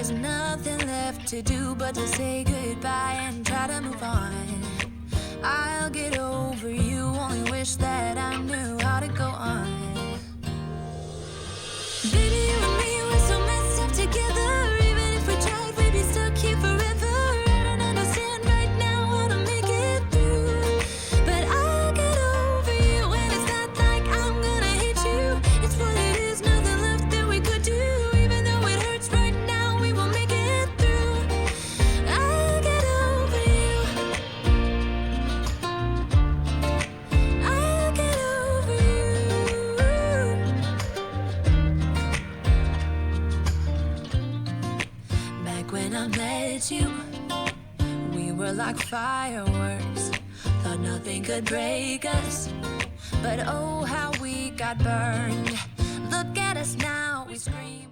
There's nothing left to do but to say goodbye and try to move on. I'll get over you, only wish that I knew how to go on. Baby, you and me, we're so messed up together. Even if we tried, we'd be stuck here forever. I don't understand right now how to make it through, but I'll get over you, and it's not like I'm gonna hate you. It's what it is, nothing left that we could do. Even though it hurts right now, we will make it through. I'll get over you. I'll get over you. Back when I met you, we were like fireworks. Thought nothing could break us, but oh how we got burned. Look at us now, we scream.